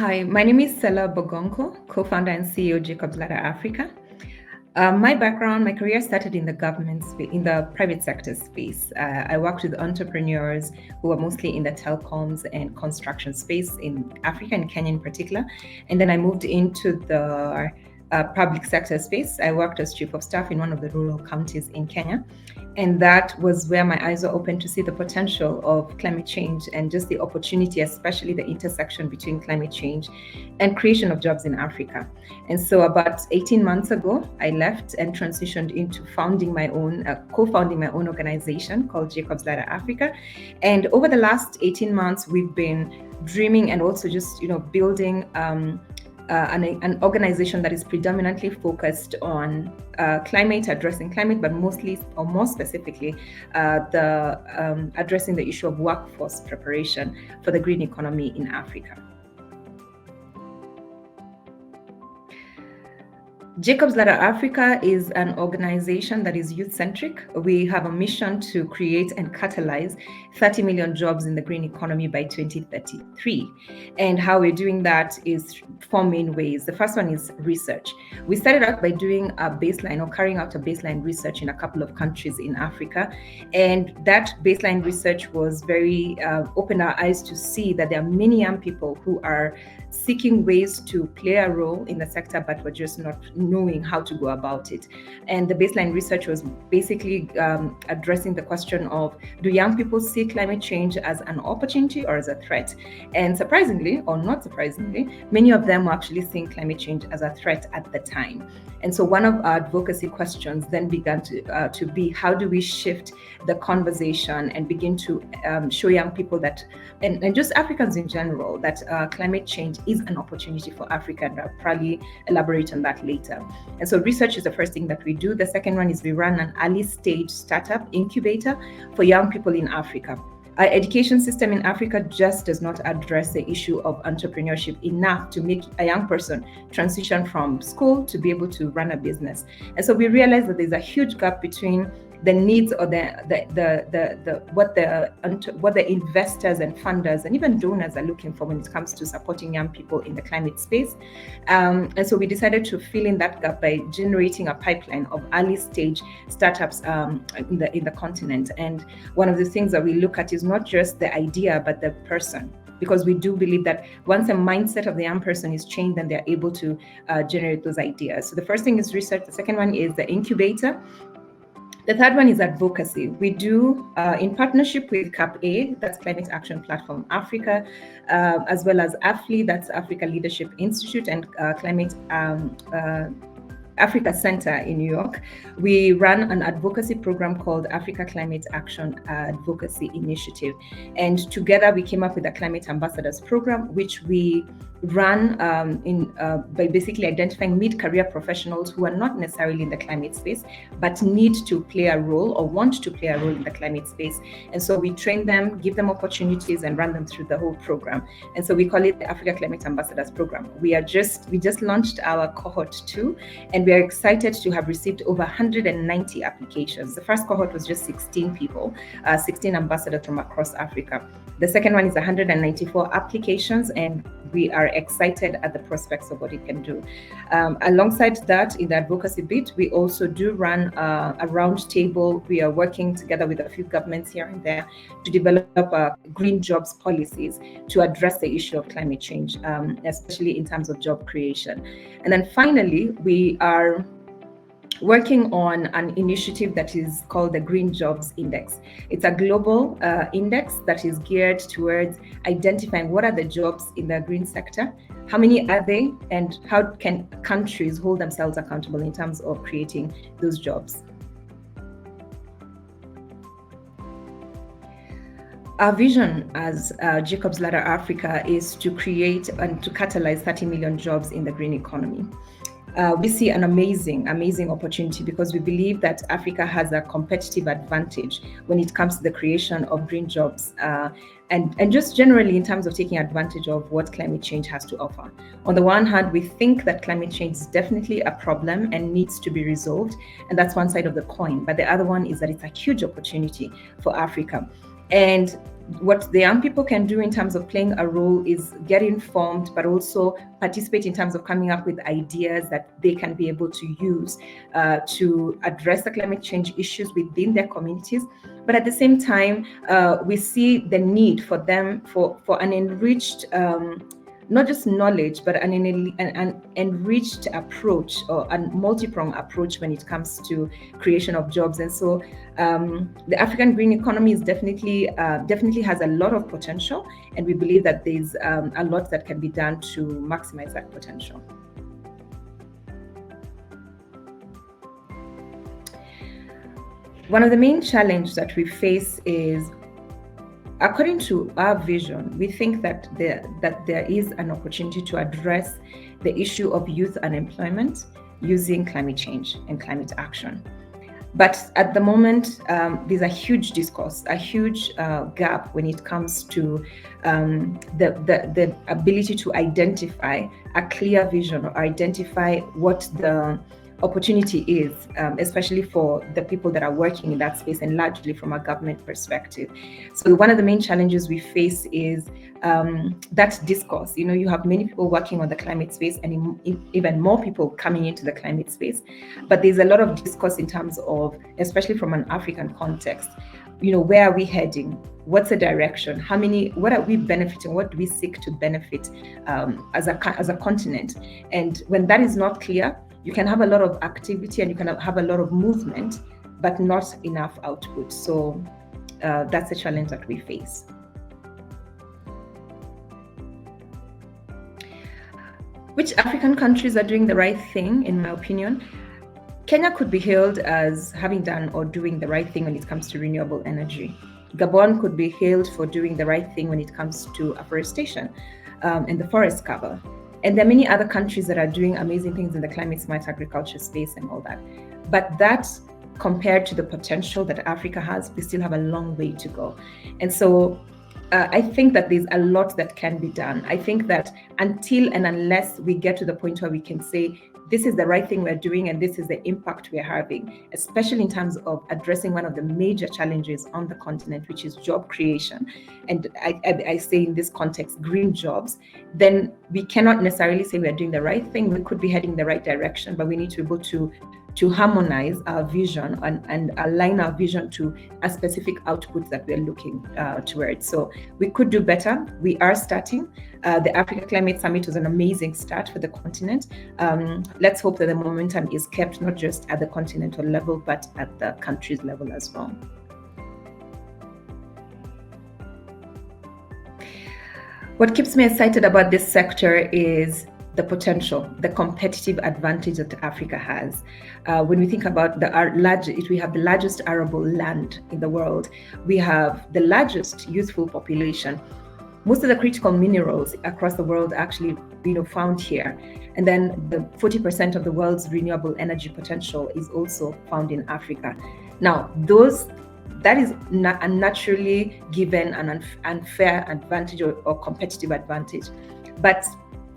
Hi, my name is SELLAH BOGONKO, co-founder and CEO Jacob's Ladder Africa. My career started in the in the private sector space. I worked with entrepreneurs who were mostly in the telecoms and construction space in Africa and Kenya in particular. And then I moved into the public sector space. I worked as chief of staff in one of the rural counties in Kenya. And that was where my eyes were open to see the potential of climate change and just the opportunity, especially the intersection between climate change and creation of jobs in Africa. And so about 18 months ago, I left and transitioned into co-founding my own organization called Jacob's Ladder Africa. And over the last 18 months, we've been dreaming and also just, building an organization that is predominantly focused on addressing climate, but mostly, or more specifically, addressing the issue of workforce preparation for the green economy in Africa. Jacob's Ladder Africa is an organization that is youth-centric. We have a mission to create and catalyze 30 million jobs in the green economy by 2033. And how we're doing that is four main ways. The first one is research. We started out by doing carrying out a baseline research in a couple of countries in Africa. And that baseline research was very opened our eyes to see that there are many young people who are seeking ways to play a role in the sector, but were just not knowing how to go about it. And the baseline research was basically addressing the question of, do young people see climate change as an opportunity or as a threat? And surprisingly, or not surprisingly, many of them were actually seeing climate change as a threat at the time. And so one of our advocacy questions then began to be, how do we shift the conversation and begin to show young people that, and just Africans in general, that climate change is an opportunity for Africa, and I'll probably elaborate on that later. And so research is the first thing that we do. The second one is we run an early stage startup incubator for young people in Africa. Our education system in Africa just does not address the issue of entrepreneurship enough to make a young person transition from school to be able to run a business. And so we realized that there's a huge gap between the needs or what the investors and funders and even donors are looking for when it comes to supporting young people in the climate space. And so we decided to fill in that gap by generating a pipeline of early stage startups in the continent. And one of the things that we look at is not just the idea, but the person, because we do believe that once the mindset of the young person is changed, then they're able to generate those ideas. So the first thing is research. The second one is the incubator. The third one is advocacy. We do, in partnership with CAP-A, that's Climate Action Platform Africa, as well as AFLI, that's Africa Leadership Institute, and Climate Africa Center in New York. We run an advocacy program called Africa Climate Action Advocacy Initiative. And together we came up with a Climate Ambassadors program, which we run by basically identifying mid-career professionals who are not necessarily in the climate space, but need to play a role or want to play a role in the climate space. And so we train them, give them opportunities, and run them through the whole program. And so we call it the Africa Climate Ambassadors program. We just launched our cohort 2, and we are excited to have received over 190 applications. The first cohort was just 16 people, 16 ambassadors from across Africa. The second one is 194 applications, and we are excited at the prospects of what it can do. Alongside that, in the advocacy bit, we also do run a round table. We are working together with a few governments here and there to develop green jobs policies to address the issue of climate change, especially in terms of job creation. And then finally, we are working on an initiative that is called the Green Jobs Index. It's a global index that is geared towards identifying what are the jobs in the green sector, how many are they, and how can countries hold themselves accountable in terms of creating those jobs. Our vision as Jacob's Ladder Africa is to create and to catalyze 30 million jobs in the green economy. We see an amazing opportunity because we believe that Africa has a competitive advantage when it comes to the creation of green jobs and just generally in terms of taking advantage of what climate change has to offer. On the one hand, we think that climate change is definitely a problem and needs to be resolved, and that's one side of the coin. But the other one is that it's a huge opportunity for Africa. And what the young people can do in terms of playing a role is get informed, but also participate in terms of coming up with ideas that they can be able to use to address the climate change issues within their communities. But at the same time, we see the need for them for an enriched not just knowledge, but an enriched approach or a multi-pronged approach when it comes to creation of jobs. And so the African green economy is definitely has a lot of potential, and we believe that there's a lot that can be done to maximize that potential. One of the main challenges that we face is, according to our vision, we think that there is an opportunity to address the issue of youth unemployment using climate change and climate action. But at the moment, there's a huge discourse, a huge gap when it comes to the ability to identify a clear vision or identify what the opportunity is, especially for the people that are working in that space, and largely from a government perspective. So one of the main challenges we face is that discourse. You have many people working on the climate space and even more people coming into the climate space, but there's a lot of discourse in terms of, especially from an African context, where are we heading? What's the direction? What are we benefiting? What do we seek to benefit as a continent? And when that is not clear, you can have a lot of activity and you can have a lot of movement, but not enough output. So that's a challenge that we face. Which African countries are doing the right thing, in my opinion? Kenya could be hailed as having done or doing the right thing when it comes to renewable energy. Gabon could be hailed for doing the right thing when it comes to afforestation and the forest cover. And there are many other countries that are doing amazing things in the climate smart agriculture space and all that. But that, compared to the potential that Africa has, we still have a long way to go. And so I think that there's a lot that can be done. I think that until and unless we get to the point where we can say, this is the right thing we're doing and this is the impact we're having, especially in terms of addressing one of the major challenges on the continent, which is job creation. And I say in this context, green jobs, then we cannot necessarily say we're doing the right thing. We could be heading in the right direction, but we need to be able to harmonize our vision and align our vision to a specific output that we're looking towards. So we could do better. We are starting. The Africa Climate Summit was an amazing start for the continent. Let's hope that the momentum is kept not just at the continental level, but at the country's level as well. What keeps me excited about this sector is the potential, the competitive advantage that Africa has. When we think about we have the largest arable land in the world. We have the largest youthful population. Most of the critical minerals across the world are actually found here. And then the 40% of the world's renewable energy potential is also found in Africa. Now, that is a naturally given an unfair advantage or competitive advantage. But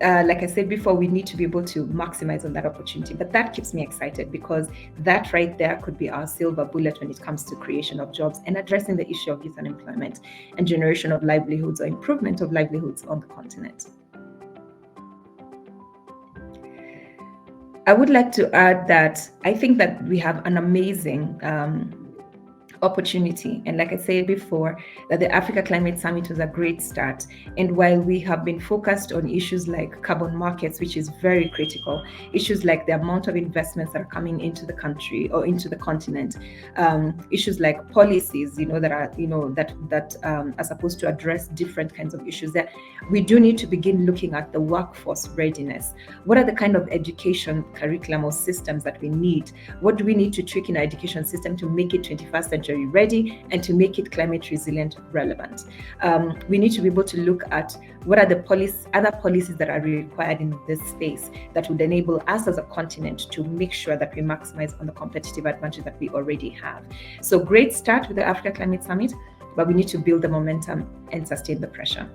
like I said before, we need to be able to maximize on that opportunity. But that keeps me excited, because that right there could be our silver bullet when it comes to creation of jobs and addressing the issue of youth unemployment and generation of livelihoods or improvement of livelihoods on the continent. I would like to add that I think that we have an amazing opportunity. And like I said before, that the Africa Climate Summit was a great start. And while we have been focused on issues like carbon markets, which is very critical, issues like the amount of investments that are coming into the country or into the continent, issues like policies, that are supposed to address different kinds of issues, that we do need to begin looking at the workforce readiness. What are the kind of education curriculum or systems that we need? What do we need to tweak in our education system to make it 21st century ready and to make it climate resilient relevant? We need to be able to look at what are the other policies that are required in this space that would enable us as a continent to make sure that we maximize on the competitive advantage that we already have. So great start with the Africa Climate Summit, but we need to build the momentum and sustain the pressure.